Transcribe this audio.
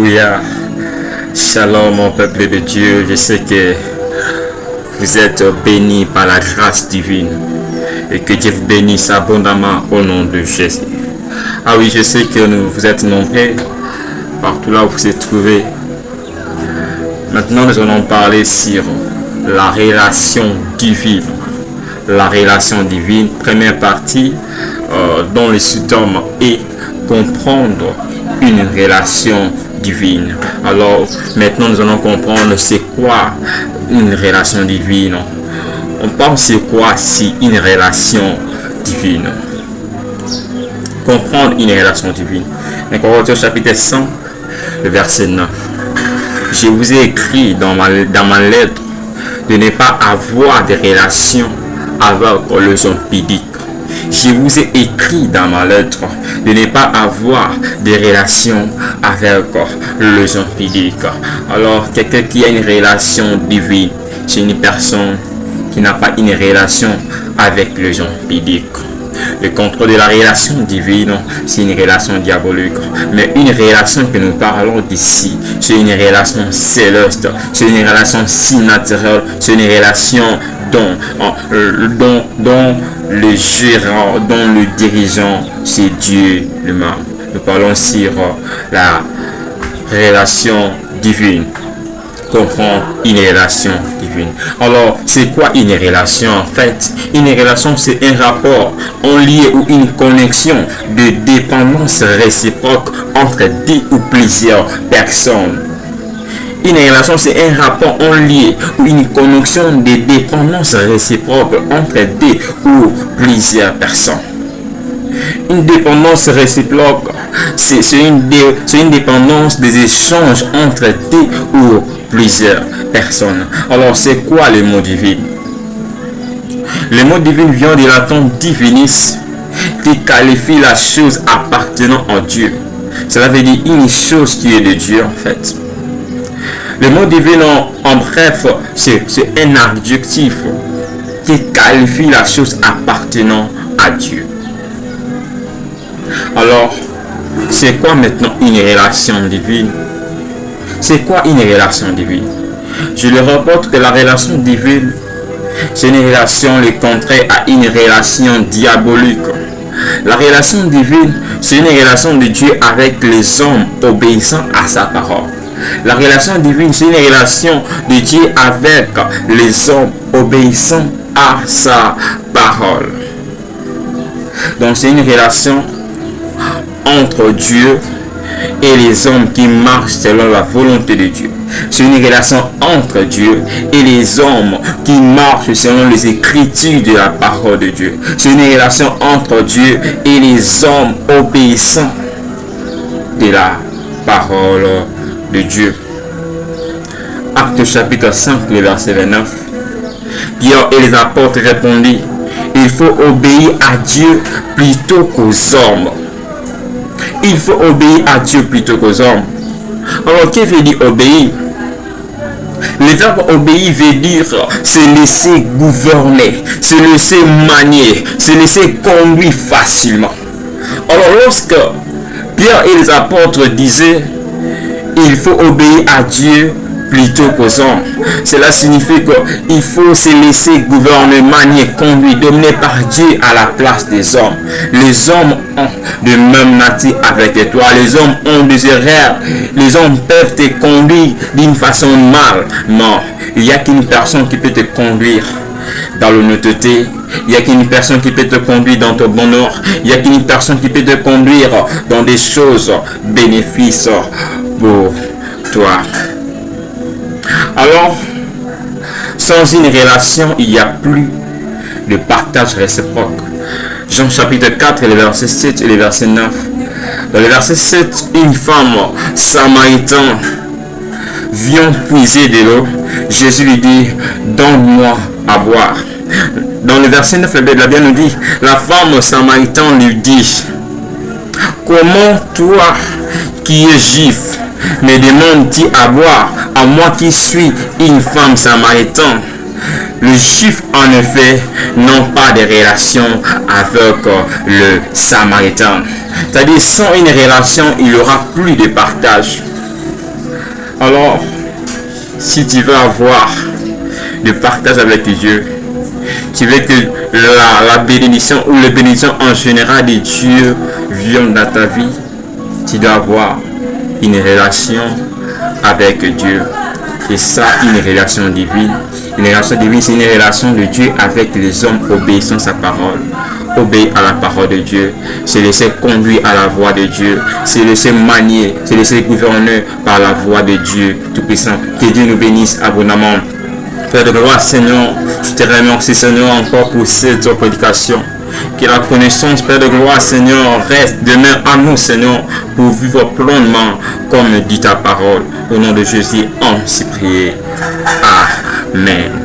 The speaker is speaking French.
Alléluia. Shalom mon peuple de Dieu. Je sais que vous êtes bénis par la grâce divine et que Dieu vous bénisse abondamment au nom de Jésus. Ah oui, je sais que vous êtes nombreux partout là où vous êtes trouvés. Maintenant, nous allons parler sur la relation divine. La relation divine, première partie, dont le sous-thème est comprendre une relation divine. Alors, maintenant, nous allons comprendre c'est quoi une relation divine. On pense c'est quoi si une relation divine. Comprendre une relation divine. Dans Corinthiens chapitre 100, le verset 9. Je vous ai écrit dans ma lettre de ne pas avoir de relations avec les hommes pudiques. Je vous ai écrit dans ma lettre de ne pas avoir de relations avec les hommes pudiques. Alors, quelqu'un qui a une relation divine, c'est une personne qui n'a pas une relation avec les hommes pudiques. Le contrôle de la relation divine, c'est une relation diabolique. Mais une relation que nous parlons d'ici, c'est une relation céleste, c'est une relation si naturelle, c'est une relation dont le gérant, dont le dirigeant, c'est Dieu lui-même. Nous parlons sur la relation divine. Comprendre une relation divine. Alors, c'est quoi une relation en fait? Une relation, c'est un rapport, un lien ou une connexion de dépendance réciproque entre deux ou plusieurs personnes. Une relation, c'est un rapport, un lien ou une connexion de dépendance réciproque entre deux ou plusieurs personnes. Une dépendance réciproque, c'est une dépendance des échanges entre deux ou plusieurs personnes. Alors, c'est quoi le mot divin? Le mot divin vient de latin divinis, qui qualifie la chose appartenant à Dieu. Cela veut dire une chose qui est de Dieu en fait. Le mot divin en bref, c'est un adjectif qui qualifie la chose appartenant à Dieu. Alors, c'est quoi maintenant une relation divine? C'est quoi une relation divine? Je le rapporte que la relation divine, c'est une relation le contraire à une relation diabolique. La relation divine, c'est une relation de Dieu avec les hommes obéissant à sa parole. La relation divine, c'est une relation de Dieu avec les hommes obéissant à sa parole. Donc c'est une relation entre Dieu et les hommes qui marchent selon la volonté de Dieu. C'est une relation entre Dieu et les hommes qui marchent selon les écritures de la parole de Dieu. C'est une relation entre Dieu et les hommes obéissants de la parole de Dieu. Acte chapitre 5, le verset 29. Pierre et les apôtres répondirent: il faut obéir à Dieu plutôt qu'aux hommes. Il faut obéir à Dieu plutôt qu'aux hommes. Alors, qu'est-ce que veut dire obéir? Le verbe obéir veut dire se laisser gouverner, se laisser manier, se laisser conduire facilement. Alors, lorsque Pierre et les apôtres disaient il faut obéir à Dieu plutôt qu'aux hommes, cela signifie qu'il faut se laisser gouverner, manier, conduire, dominer par Dieu à la place des hommes. Les hommes ont de même nature avec toi. Les hommes ont des erreurs. Les hommes peuvent te conduire d'une façon mal. Non, il n'y a qu'une personne qui peut te conduire dans l'honnêteté. Il n'y a qu'une personne qui peut te conduire dans ton bonheur. Il n'y a qu'une personne qui peut te conduire dans des choses bénéfices pour toi. Alors, sans une relation, il n'y a plus de partage réciproque. Jean chapitre 4, le verset 7 et le verset 9. Dans le verset 7, une femme samaritaine vient puiser de l'eau. Jésus lui dit: donne-moi à boire. Dans le verset 9, la Bible nous dit: la femme samaritaine lui dit: comment toi qui es juif me demandes-tu à boire, à moi qui suis une femme samaritaine? Les Juifs, en effet, n'ont pas de relation avec le Samaritain. C'est-à-dire, sans une relation, il n'y aura plus de partage. Alors, si tu veux avoir le partage avec Dieu, tu veux que la bénédiction ou les bénédictions en général de Dieu viennent dans ta vie, tu dois avoir une relation avec Dieu. Et ça, une relation divine. Une relation divine, c'est une relation de Dieu avec les hommes obéissant à sa parole. Obéir à la parole de Dieu, se laisser conduire à la voix de Dieu, se laisser manier, se laisser gouverner par la voix de Dieu Tout-Puissant. Que Dieu nous bénisse abondamment. Père de gloire, Seigneur, je te remercie, Seigneur, encore pour cette prédication. Que la connaissance, Père de gloire, Seigneur, reste demain à nous, Seigneur, pour vivre pleinement comme dit ta parole. Au nom de Jésus, on s'y prie. Amen.